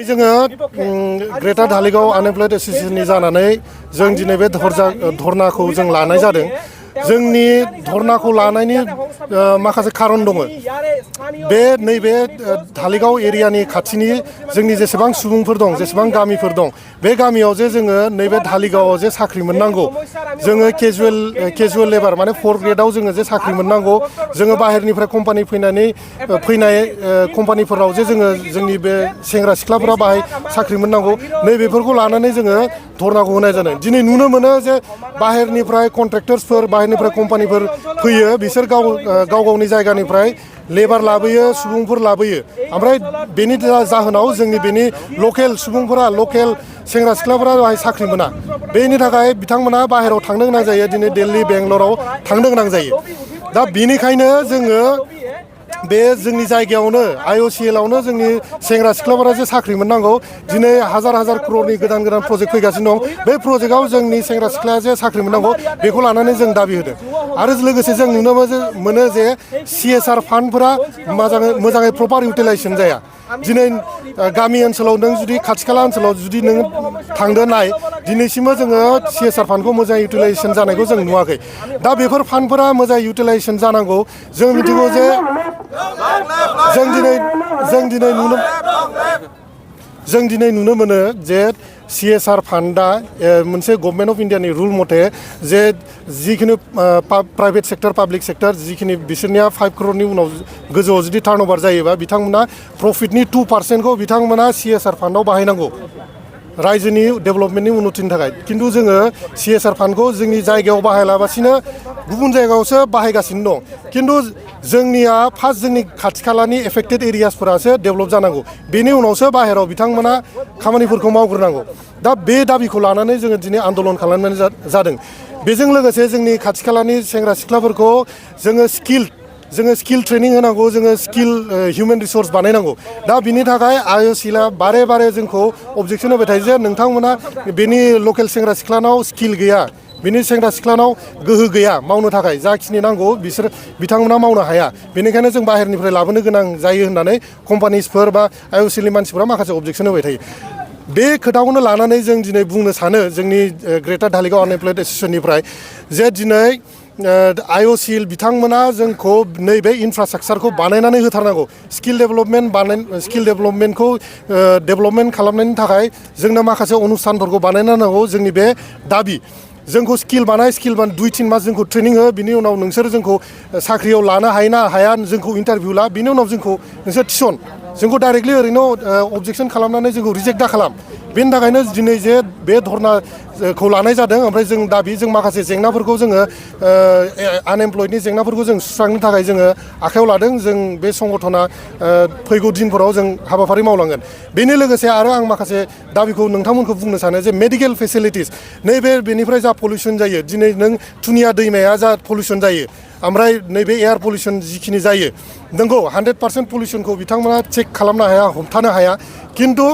जोङो ग्रेटार धालिगाव आनएमप्लयड एसोसिएशननि जानानै जों दिनै बे धरनाखौ जों लानाय जादों। जोंनि धरनाखौ लानायनि माखासे खारन दङ। बे नैबे धालिगाव एरियानि खाथिनि जोंनि जेसेबां सुबुंफोर दं, जेसेबां गामिफोर दं, बे गामियाव जे जोङो नैबे धालिगावआव जे साख्रि मोननांगौ, जोङो केजुवेल लेबार माने 4th ग्रेडआव जोङो जे साख्रि मोननांगौ, जोङो बाहेरनिफ्राय कम्पानि फैनाय कम्पानिफोराव जे जोङो जोंनि बे सेंग्रा सिख्लाफोरा बाहाय साख्रि मोननांगौ, नैबेफोरखौ लानानै जोङो धरनाखौ होनाय जादों। दिनै नुनो मोनो जे बाहेरनिफ्राय कन्ट्रेक्टर्सफोर, बाहेरनिफ्राय कम्पानिफोर फैयो, बिसोर गावनि जायगानिफ्राय लेबार लाबोयो, सुबुंफोर लाबोयो। ओमफ्राय बेनि जाहोनाव जोंनि बेनि लकेल सुबुंफोरा, लकेल सेंग्रा सिख्लाफोरा बाहाय साख्रि मोना। बेनि थाखाय बिथांमोना बाहेरायाव थांनो गोनां जायो, दिनै दिल्ली, बेंगलराव थांनो गोनां जायो। दा बेनिखायनो जोङो बे जोंनि जायगायावनो IOCLआवनो जोंनि सेंग्रा सिख्लाफोरा जे साख्रि मोननांगौ, दिनै हाजार क्ररनि गोदान प्रजेक्ट फैगासिनो दं। बे प्रजेक्टआव जोंनि सेंग्रा सिख्लाया जे साख्रि मोननांगौ, बेखौ लानानै जों दाबि होदों। आरो लोगोसे जों नुनो मोनो जे CSR फान्डफोरा मोजाङै प्रपार इउटिलाइजेसन जाया। दिनै गामि ओनसोलाव नों जुदि खाथि खाला ओनसोलाव जुदि नों थांदो नाय, दिनैसिमबो जोङो CSR फान्डखौ मोजां इउटिलाइजेसन जानायखौ जों नुवाखै। दा बेफोर फान्डफोरा मोजां इउटिलाइजेसन जानांगौ। जों मिथिगौ जे जों दिनै नुनो मोनो जे CSR फान्डा मोनसे गभर्नमेन्ट अफ इन्डियानि रुल मथे जे जिखिनि प्राइभेट सेक्टर, पाब्लिक सेक्टर जिखिनि बिसोरनिया 5 क्ररनि उनाव गोजौआव जुदि टार्नअभार जायोबा बिथांमोना प्रफिटनि 2%खौ बिथांमोना CSR फान्डआव बाहायनांगौ, रायजोनि डेभेलपमेन्टनि उन्नतिनि थाखाय। खिन्थु जोङो CSR फान्डखौ जोंनि जायगायाव बाहायालाबासिनो गुबुन जायगायावसो बाहायगासिनो दं। खिन्थु जोंनिया फार्स्ट जोंनि खाथि खालानि एफेक्टेड एरियासफोरासो डेभेलप जानांगौ, बेनि उनावसो बाहेरायाव बिथांमोना खामानिफोरखौ मावग्रोनांगौ। दा बे दाबिखौ लानानै जोङो दिनै आन्दलन खालामनाय जादों। बेजों लोगोसे जोंनि खाथि खालानि सेंग्रा सिख्लाफोरखौ जोङो स्किल ट्रेनिं होनांगौ, जोङो स्किल हिउमेन रिसर्स बानायनांगौ। दा बिनि थाखाय IOCLआ बारे जोंखौ अबजेक्सन होबाय थायो जे नोंथांमोना बेनि लकेल सेंग्रा सिख्लानाव स्किल गैया, बिनि सेंग्रा सिख्लानाव गोहो गैया मावनो थाखाय, जाखिनि नांगौ बिथांमोना मावनो हाया। बेनिखायनो जों बाहेरनिफ्राय लाबोनो गोनां जायो होननानै कम्पानिसफोर बा IOCLनि मानसिफोरा माखासे अबजेक्सन होबाय थायो। बे खोथाखौनो लानानै जों दिनै बुंनो सानो जोंनि ग्रेटार धालिगाव आनएमप्लयड एसोसिएशननिफ्राय जे दिनै IOCL बिथांमोना जोंखौ नैबे इनफ्रास्ट्राक्चारखौ बानायनानै होथारनांगौ। स्किल डेभेलपमेन्टखौ डेभेलपमेन्ट खालामनायनि थाखाय जोंनो माखासे अनुस्थानफोरखौ बानायना होनांगौ। जोंनि बे दाबि, जोंखौ स्किल 2-3 मास जोंखौ ट्रेनिं हो, बिनि उनाव नोंसोर जोंखौ साख्रियाव लानो हायो ना हाया, जोंखौ इन्टारभिउ ला, बिनि उनाव नोंसोर थिसन, जोंखौ डाइरेक्टलि ओरैनो अबजेक्सन खालामनानै जोंखौ रिजेक्ट दा खालाम। बेनि थाखायनो दिनै जे बे धरनाखौ लानाय जादों। ओमफ्राय जों माखासे जेंनाफोरखौ जोङो आनएमप्लयडनि जेंनाफोरखौ जों सुस्रांनो थाखाय जोङो आखायाव लादों। जों बे संगठना फैगौ दिनफोराव जों हाबाफारि मावलांगोन। बेनि लोगोसे आरो आं माखासे दाबिखौ नोंथांमोनखौ बुंनो सानो जे मेडिकेल फेसिलिटिस, बेनिफ्राय जा पलिउसन जायो, दिनै नों थुनिया दैमाया जा पलिउसन जायो, ओमफ्राय नैबे एयार पलिउसन जिखिनि जायो, नोंगौ 100% पलिउसनखौ बिथांमोना चेक खालामनो हाया, हमथानो हाया। खिन्थु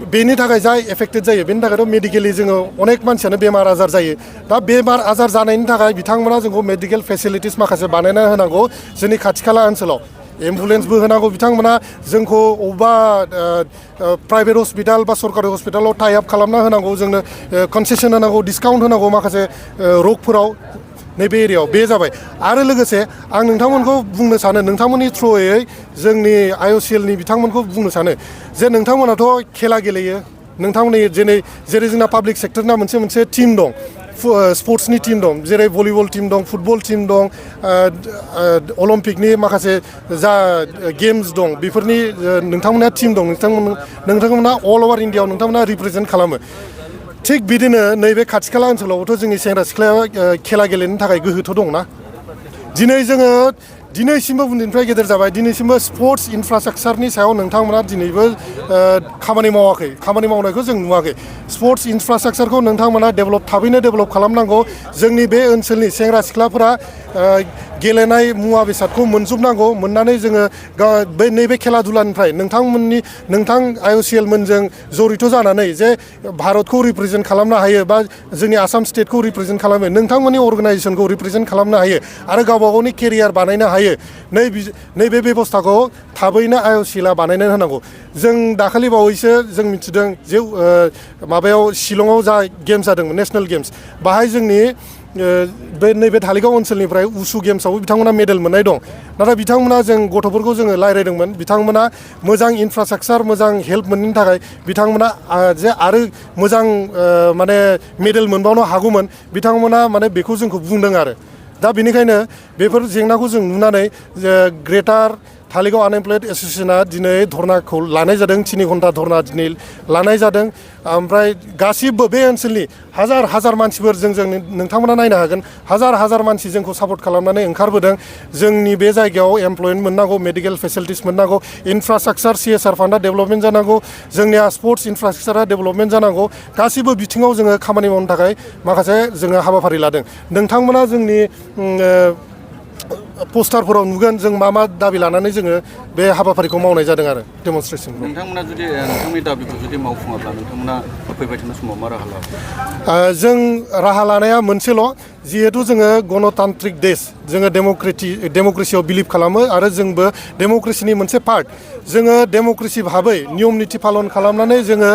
बेनि थाखाय जाय एफेक्टेड जायो, बेनि थाखायथ' मेडिकेलि जोङो अनेक मानसियानो बेमार आजार जायो। दा बेमार आजार जानायनि थाखाय बिथांमोना जोंखौ मेडिकेल फेसिलिटिस माखासे बानायना होनांगौ जोंनि खाथि खाला ओनसोलाव। एम्बुलेन्सबो होनांगौ बिथांमोना, जोंखौ अबेबा प्राइभेट हस्पिटाल बा सरकारि हस्पिटालाव टाइ आप खालामना होनांगौ, जोंनो कनसेसन होनांगौ, डिसकाउन्ट होनांगौ माखासे रगफोराव नैबे एरियायाव। बे जाबाय। आरो लोगोसे आं नोंथांमोनखौ बुंनो सानो, नोंथांमोननि थ्रुयै जोंनि IOCLनि बिथांमोनखौ बुंनो सानो जे नोंथांमोनाथ' खेला गेलेयो, नोंथांमोननि जेरै जोंना पाब्लिक सेक्टरना मोनसे टिम दं, स्पर्ट्सनि टिम दं, जेरै भलिबल टिम दं, फुटबल टिम दं, अलिम्पिकनि माखासे जा गेम्स दं, बेफोरनि नोंथांमोनहा टिम दं, नोंथांमोना अल अभार इन्डियाआव नोंथांमोना रिप्रेजेन्ट खालामो। थिग बिदिनो नैबे खाथि खाला ओनसोलावथ' जोंनि सेंग्रा सिख्लाया खेला गेलेनो थाखाय गोहोथ' दंना। दिनै जोङो दिनैसिमबो उन्दैनिफ्राय गेदेर जाबाय, दिनैसिमबो स्पर्ट्स इनफ्रास्ट्राक्चारनि सायाव नोंथांमोना दिनैबो खामानि मावाखै, खामानि मावनायखौ जों नुवाखै। स्पर्ट्स इनफ्रास्ट्राक्चारखौ नोंथांमोना थाबैनो डेभेलप खालामनांगौ। जोंनि बे ओनसोलनि सेंग्रा सिख्लाफोरा गेलेनाय मुवा बेसादखौ मोनजोबनांगौ मोननानै जोङो बे नैबे खेला दुलानिफ्राय नोंथां IOCL मोनजों जड़ित जानानै जे भारतखौ रिप्रेजेन्ट खालामनो हायो बा जोंनि आसाम स्टेटखौ रिप्रेजेन्ट खालामो नोंथांमोननि अर्गानाइजेसनखौ रिप्रेजेन्ट खालामनो हायो आरो गावबा गावनि केरियार बानायनो हायो नैबे बेबस्थाखौ थाबैनो IOCL बानायनो होनांगौ जों दाखालि बावैसो जों मिथिदों जे माबायाव शिलंआव जा गेम्स जादोंमोन नेशनेल गेम्स बाहाय जोंनि नैबे धालिगाव ओनसोलनिफ्राय उसु गेम्सआवबो बिथांमोना मेडेल मोननाय दं नाथाय बिथांमोना जों गथ'फोरखौ जोङो रायज्लायदोंमोन बिथांमोना मोजां इनफ्रास्ट्राक्चार मोजां हेल्प मोनैनि थाखाय बिथांमोना जे आरो मोजां माने मेडेल मोनबावनो हागौमोन बिथांमोना माने बेखौ जोंखौ बुंदों आरो दा बेनिखायनो बेफोर जेंनाखौ जों नुनानै ग्रेटार धालिगाव आनएमप्लयड एस'सिएशना दिनै धर्नाखौ लानाय जादों 3 घन्टा धर्ना दिनै लानाय जादों ओमफ्राय गासिबो बे ओनसोलनि हाजार मानसिफोर जों नोंथांमोना नायनो हागोन हाजार मानसि जोंखौ सापर्ट खालामनानै ओंखारबोदों जोंनि बे जायगायाव एमप्लयमेन्ट मोननांगौ मेडिकेल फेसिलिटिस मोननांगौ इनफ्रास्ट्राक्चार CSR फान्डा डेभेलपमेन्ट जानांगौ जोंनिया स्पर्ट्स इनफ्रास्ट्राक्चारा डेभेलपमेन्ट जानांगौ गासिबो बिथिङाव जोङो खामानि मावनो थाखाय माखासे जोङो हाबाफारि लादों नोंथांमोना जोंनि पोस्टारफोराव नुगोन जों मा दाबि लानानै जोङो बे हाबाफारिखौ मावनाय जादों आरो डेमनस्ट्रेसन नोंथांमोना जुदि नोंथांनि दाबिखौ जुदि मावफुङाब्ला नोंथांमोना फैबाय थानाय समाव मा राहा लागोन जों राहा लानाया मोनसेल' जिहेतु जोङो गणतान्त्रिक देश जोङो डेम'क्रेसियाव बिलिभ खालामो आरो जोंबो डेम'क्रेसिनि मोनसे पार्ट जोङो डेम'क्रेसि भाबै नियम निथि पालन खालामनानै जोङो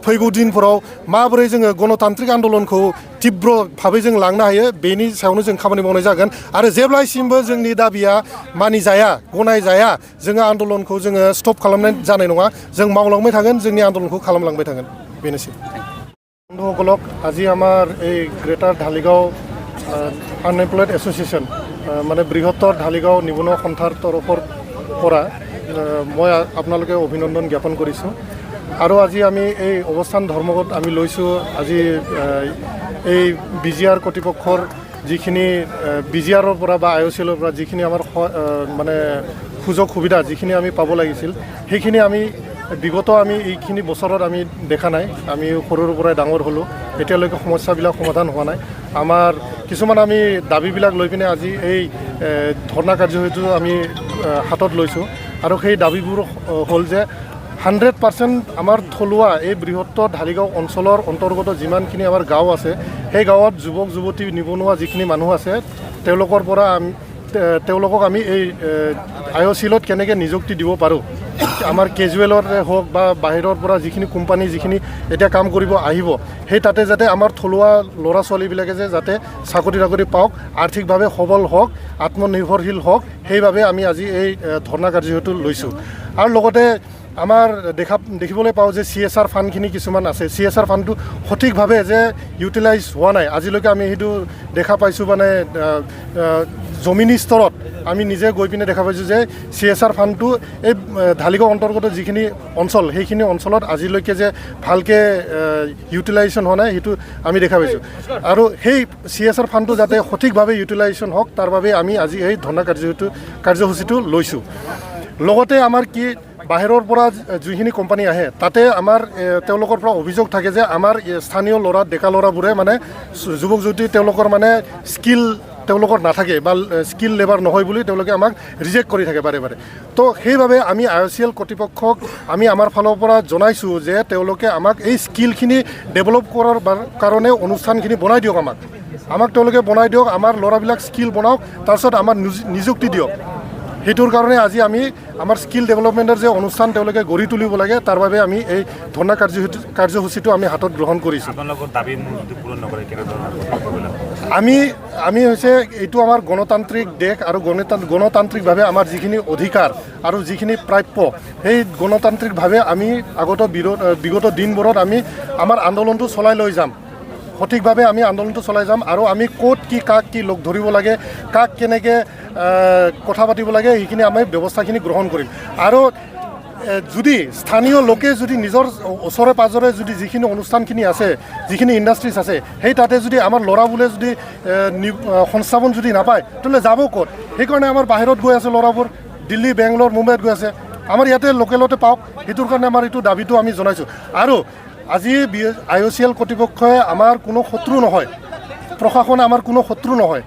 फैगौ दिनफोराव माबोरै जोङो गणतान्त्रिक आन्दलनखौ तीव्र भाबै जों लांनो हायो बेनि सायावनो जों खामानि मावनाय जागोन आरो जेब्लासिमबो जोंनि दाबिया मानिजाया गनायजाया जोङो आन्दलनखौ जोङो स्टप खालामनाय जानाय नङा जों मावलांबाय थागोन जोंनि आन्दलनखौ खालामलांबाय थागोन बेनोसै বন্ধুসকলক আজি আমাৰ এই গ্ৰেটাৰ ধালিগাঁও আনএমপ্লয়ড এছ'চিয়েশ্যন মানে বৃহত্তৰ ধালিগাঁও নিবনুৱা সন্থাৰ তৰফৰ পৰা মই আপোনালোকে অভিনন্দন জ্ঞাপন কৰিছোঁ আৰু আজি আমি এই অৱস্থান ধৰ্মঘট আমি লৈছোঁ আজি এই BGR কৰ্তৃপক্ষৰ যিখিনি BGRৰ পৰা বা IOCLৰ পৰা যিখিনি আমাৰ মানে সুযোগ সুবিধা যিখিনি আমি পাব লাগিছিল সেইখিনি আমি বিগত আমি এইখিনি বছৰত আমি দেখা নাই আমি সৰুৰ পৰাই ডাঙৰ হ'লোঁ এতিয়ালৈকে সমস্যাবিলাক সমাধান হোৱা নাই আমাৰ কিছুমান আমি দাবীবিলাক লৈ পিনে আজি এই ধৰ্ণা কাৰ্যসূচীটো আমি হাতত লৈছোঁ আৰু সেই দাবীবোৰ হ'ল যে 100% আমাৰ থলুৱা এই বৃহত্তৰ ধালিগাঁও অঞ্চলৰ অন্তৰ্গত যিমানখিনি আমাৰ গাঁও আছে সেই গাঁৱত যুৱক যুৱতী নিবনুৱা যিখিনি মানুহ আছে তেওঁলোকৰ পৰা তেওঁলোকক আমি এই IOCLত কেনেকৈ নিযুক্তি দিব পাৰোঁ আমাৰ কেজুৱেলৰে হওক বা বাহিৰৰ পৰা যিখিনি কোম্পানী যিখিনি এতিয়া কাম কৰিব আহিব সেই তাতে যাতে আমাৰ থলুৱা ল'ৰা ছোৱালীবিলাকে যে যাতে চাকৰি পাওক আৰ্থিকভাৱে সবল হওক আত্মনিৰ্ভৰশীল হওক সেইবাবে আমি আজি এই ধৰ্ণা কাৰ্যসূচীটো লৈছোঁ আৰু লগতে আমাৰ দেখিবলৈ পাওঁ যে CSR ফাণ্ডখিনি কিছুমান আছে CSR ফাণ্ডটো সঠিকভাৱে যে ইউটিলাইজ হোৱা নাই আজিলৈকে আমি সেইটো দেখা পাইছোঁ মানে জমিনী স্তৰত আমি নিজে গৈ পিনে দেখা পাইছোঁ যে CSR ফাণ্ডটো এই ধালিগাঁও অন্তৰ্গত যিখিনি অঞ্চল সেইখিনি অঞ্চলত আজিলৈকে যে ভালকৈ ইউটিলাইজেশ্যন হোৱা নাই সেইটো আমি দেখা পাইছোঁ আৰু সেই CSR ফাণ্ডটো যাতে সঠিকভাৱে ইউটিলাইজেশ্যন হওক তাৰ বাবে আমি আজি এই ধৰ্ণা কাৰ্যসূচীটো লৈছোঁ লগতে আমাৰ কি বাহিৰৰ পৰা যিখিনি কোম্পানী আহে তাতে আমাৰ তেওঁলোকৰ পৰা অভিযোগ থাকে যে আমাৰ স্থানীয় ডেকা ল'ৰাবোৰে মানে যুৱক যুৱতী তেওঁলোকৰ মানে স্কিল তেওঁলোকৰ নাথাকে বা স্কিল লেবাৰ নহয় বুলি তেওঁলোকে আমাক ৰিজেক্ট কৰি থাকে বাৰে তো সেইবাবে আমি IOCL কৰ্তৃপক্ষক আমি আমাৰ ফালৰ পৰা জনাইছোঁ যে তেওঁলোকে আমাক এই স্কিলখিনি ডেভেলপ কৰাৰ কাৰণে অনুষ্ঠানখিনি বনাই দিয়ক আমাক তেওঁলোকে বনাই দিয়ক আমাৰ ল'ৰাবিলাক স্কিল বনাওক তাৰপিছত আমাৰ নিযুক্তি দিয়ক সেইটোৰ কাৰণে আজি আমি আমাৰ স্কিল ডেভেলপমেণ্টৰ যে অনুষ্ঠান তেওঁলোকে গঢ়ি তুলিব লাগে তাৰ বাবে আমি এই ধৰ্ণা কাৰ্যসূচীটো আমি হাতত গ্ৰহণ কৰিছোঁ আমি হৈছে এইটো আমাৰ গণতান্ত্ৰিক দেশ আৰু গণতান্ত্ৰিকভাৱে আমাৰ যিখিনি অধিকাৰ আৰু যিখিনি প্ৰাপ্য সেই গণতান্ত্ৰিকভাৱে আমি বিগত দিনবোৰত আমি আমাৰ আন্দোলনটো চলাই লৈ যাম সঠিকভাৱে আমি আন্দোলনটো চলাই যাম আৰু আমি ক'ত কি কাক কি লগ ধৰিব লাগে কাক কেনেকৈ কথা পাতিব লাগে সেইখিনি আমি ব্যৱস্থাখিনি গ্ৰহণ কৰিম আৰু যদি স্থানীয় লোকে যদি নিজৰ ওচৰে পাজৰে যদি যিখিনি অনুষ্ঠানখিনি আছে যিখিনি ইণ্ডাষ্ট্ৰিজ আছে সেই তাতে যদি আমাৰ ল'ৰাবোৰে যদি সংস্থাপন যদি নাপায় তেতিয়াহ'লে যাব ক'ত সেইকাৰণে আমাৰ বাহিৰত গৈ আছে ল'ৰাবোৰ দিল্লী বেংগলোৰ মুম্বাইত গৈ আছে আমাৰ ইয়াতে লোকেলতে পাওক সেইটোৰ কাৰণে আমাৰ এইটো দাবীটো আমি জনাইছোঁ আৰু আজি IOCL কৰ্তৃপক্ষই আমাৰ কোনো শত্ৰু নহয় প্ৰশাসন আমাৰ কোনো শত্ৰু নহয়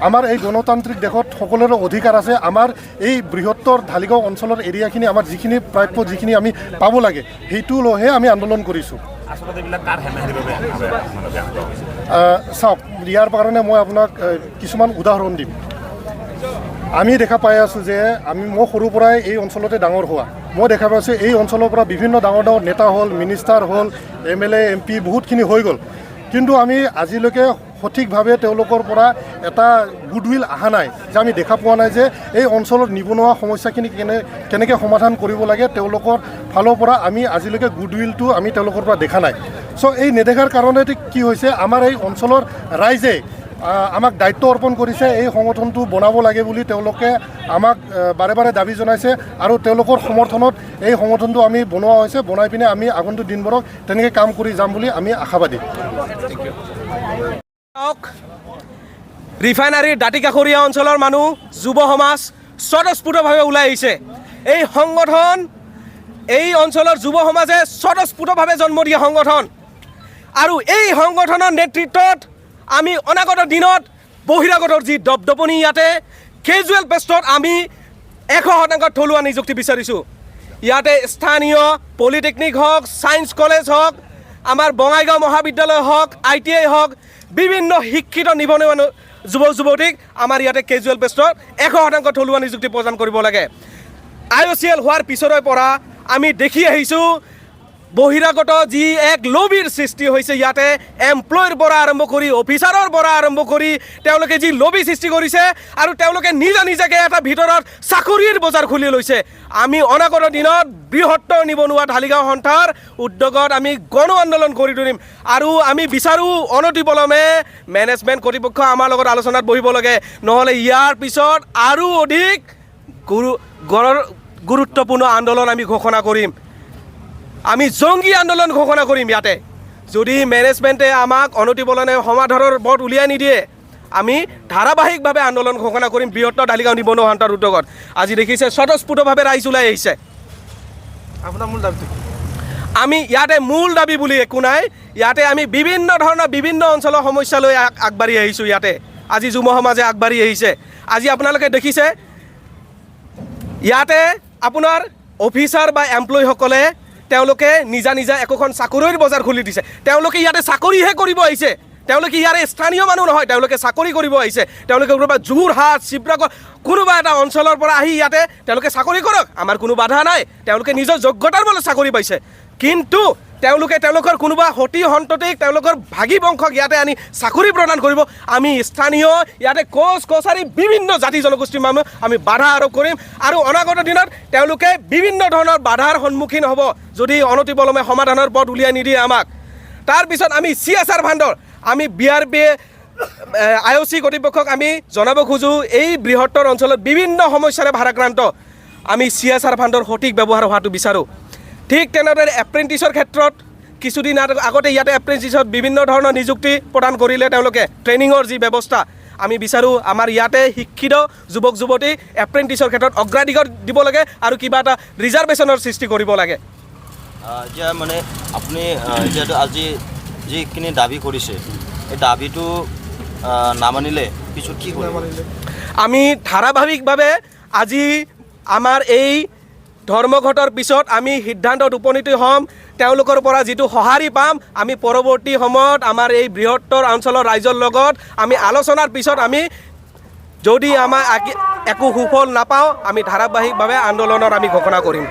আমাৰ এই গণতান্ত্ৰিক দেশত সকলোৰে অধিকাৰ আছে আমাৰ এই বৃহত্তৰ ঢালিগাঁও অঞ্চলৰ এৰিয়াখিনি আমাৰ যিখিনি প্ৰাপ্য যিখিনি আমি পাব লাগে সেইটো লৈহে আমি আন্দোলন কৰিছোঁ চাওক ইয়াৰ কাৰণে মই আপোনাক কিছুমান উদাহৰণ দিম আমি দেখা পাই আছোঁ যে মই সৰুৰ পৰাই এই অঞ্চলতে ডাঙৰ হোৱা মই দেখা পাইছোঁ এই অঞ্চলৰ পৰা বিভিন্ন ডাঙৰ ডাঙৰ নেতা হ'ল মিনিষ্টাৰ হ'ল MLA MP বহুতখিনি হৈ গ'ল কিন্তু আমি আজিলৈকে সঠিকভাৱে তেওঁলোকৰ পৰা এটা গুডউইল অহা নাই যে আমি দেখা পোৱা নাই যে এই অঞ্চলৰ নিবনুৱা সমস্যাখিনি কেনেকৈ সমাধান কৰিব লাগে তেওঁলোকৰ ফালৰ পৰা আমি আজিলৈকে গুডউইলটো আমি তেওঁলোকৰ পৰা দেখা নাই চ' এই নেদেখাৰ কাৰণে কি হৈছে আমাৰ এই অঞ্চলৰ ৰাইজে আমাক দায়িত্ব অৰ্পণ কৰিছে এই সংগঠনটো বনাব লাগে বুলি তেওঁলোকে আমাক বাৰে বাৰে দাবী জনাইছে আৰু তেওঁলোকৰ সমৰ্থনত এই সংগঠনটো আমি বনোৱা হৈছে বনাই পিনে আমি আগন্তুক দিনবোৰত তেনেকৈ কাম কৰি যাম বুলি আমি আশাবাদী ৰিফাইনাৰীৰ দাঁতিকাষৰীয়া অঞ্চলৰ মানুহ যুৱ সমাজ স্বতঃস্ফূৰ্তভাৱে ওলাই আহিছে এই সংগঠন এই অঞ্চলৰ যুৱ সমাজে স্বতঃস্ফূৰ্তভাৱে জন্ম দিয়া সংগঠন আৰু এই সংগঠনৰ নেতৃত্বত আমি অনাগত দিনত বহিৰাগতৰ যি দপদপনি ইয়াতে কেজুৱেল বেষ্টত আমি 100% থলুৱা নিযুক্তি বিচাৰিছোঁ ইয়াতে স্থানীয় পলিটেকনিক হওক ছায়েন্স কলেজ হওক আমাৰ বঙাইগাঁও মহাবিদ্যালয় হওক ITI হওক বিভিন্ন শিক্ষিত নিবনুৱা যুৱক যুৱতীক আমাৰ ইয়াতে কেজুৱেল বেষ্টত 100% থলুৱা নিযুক্তি প্ৰদান কৰিব লাগে IOCL হোৱাৰ পিছৰে পৰা আমি দেখি আহিছোঁ বহিৰাগত যি এক লবিৰ সৃষ্টি হৈছে ইয়াতে এমপ্লয়ৰ পৰা আৰম্ভ কৰি অফিচাৰৰ পৰা আৰম্ভ কৰি তেওঁলোকে যি লবি সৃষ্টি কৰিছে আৰু তেওঁলোকে নিজাকে এটা ভিতৰত চাকৰিৰ বজাৰ খুলি লৈছে আমি অনাগত দিনত বৃহত্তৰ নিবনুৱা ঢালিগাঁও সন্থাৰ উদ্যোগত আমি গণ আন্দোলন কৰি তুলিম আৰু আমি বিচাৰোঁ অনতিপলমে মেনেজমেণ্ট কৰ্তৃপক্ষ আমাৰ লগত আলোচনাত বহিব লাগে নহ'লে ইয়াৰ পিছত আৰু অধিক গুৰুত্বপূৰ্ণ আন্দোলন আমি ঘোষণা কৰিম আমি জংগী আন্দোলন ঘোষণা কৰিম ইয়াতে যদি মেনেজমেণ্টে আমাক অনতিপলমে সমাধানৰ পথ উলিয়াই নিদিয়ে আমি ধাৰাবাহিকভাৱে আন্দোলন ঘোষণা কৰিম বৃহত্তৰ ঢালিগাঁও নিবনুৱা সন্থাৰ উদ্যোগত আজি দেখিছে স্বতঃস্ফূৰ্তভাৱে ৰাইজ ওলাই আহিছে আপোনাৰ মূল দাবী আমি ইয়াতে মূল দাবী বুলি একো নাই ইয়াতে আমি বিভিন্ন ধৰণৰ বিভিন্ন অঞ্চলৰ সমস্যা লৈ আগবাঢ়ি আহিছোঁ ইয়াতে আজি যুৱ সমাজে আগবাঢ়ি আহিছে আজি আপোনালোকে দেখিছে ইয়াতে আপোনাৰ অফিচাৰ বা এমপ্লয়ীসকলে তেওঁলোকে নিজা একোখন চাকৰিৰ বজাৰ খুলি দিছে তেওঁলোকে ইয়াতে চাকৰিহে কৰিব আহিছে তেওঁলোকে ইয়াৰে স্থানীয় মানুহ নহয় তেওঁলোকে চাকৰি কৰিব আহিছে তেওঁলোকে কোনোবা যোৰহাট শিৱসাগৰ কোনোবা এটা অঞ্চলৰ পৰা আহি ইয়াতে তেওঁলোকে চাকৰি কৰক আমাৰ কোনো বাধা নাই তেওঁলোকে নিজৰ যোগ্যতাৰ বলত চাকৰি পাইছে কিন্তু তেওঁলোকে তেওঁলোকৰ কোনোবা সতি সন্ততিক তেওঁলোকৰ ভাগি বংশক ইয়াতে আনি চাকৰি প্ৰদান কৰিব আমি স্থানীয় ইয়াতে কছাৰী বিভিন্ন জাতি জনগোষ্ঠীৰ মানুহ আমি বাধা আৰোপ কৰিম আৰু অনাগত দিনত তেওঁলোকে বিভিন্ন ধৰণৰ বাধাৰ সন্মুখীন হ'ব যদি অনতিপলমে সমাধানৰ পথ উলিয়াই নিদিয়ে আমাক তাৰপিছত আমি CSR ফাণ্ডৰ আমি BRP IOC কৰ্তৃপক্ষক আমি জনাব খোজোঁ এই বৃহত্তৰ অঞ্চলত বিভিন্ন সমস্যাৰে ভাৰাক্ৰান্ত আমি CSR ফাণ্ডৰ সঠিক ব্যৱহাৰ হোৱাটো বিচাৰোঁ ঠিক তেনেদৰে এপ্ৰেণ্টিছৰ ক্ষেত্ৰত কিছুদিন আগতে ইয়াতে এপ্ৰেণ্টিছত বিভিন্ন ধৰণৰ নিযুক্তি প্ৰদান কৰিলে তেওঁলোকে ট্ৰেইনিঙৰ যি ব্যৱস্থা আমি বিচাৰোঁ আমাৰ ইয়াতে শিক্ষিত যুৱক যুৱতী এপ্ৰেণ্টিছৰ ক্ষেত্ৰত অগ্ৰাধিকাৰ দিব লাগে আৰু কিবা এটা ৰিজাৰ্ভেশ্যনৰ সৃষ্টি কৰিব লাগে এতিয়া মানে আপুনি যিহেতু আজি যিখিনি দাবী কৰিছে এই দাবীটো নামানিলে পিছত কি কৰিব আমি ধাৰাবাহিকভাৱে আজি আমাৰ এই ধৰ্মঘটৰ পিছত আমি সিদ্ধান্তত উপনীত হ'ম তেওঁলোকৰ পৰা যিটো সঁহাৰি পাম আমি পৰৱৰ্তী সময়ত আমাৰ এই বৃহত্তৰ অঞ্চলৰ ৰাইজৰ লগত আমি আলোচনাৰ পিছত আমি যদি আমাৰ একো সুফল নাপাওঁ আমি ধাৰাবাহিকভাৱে আন্দোলনৰ আমি ঘোষণা কৰিম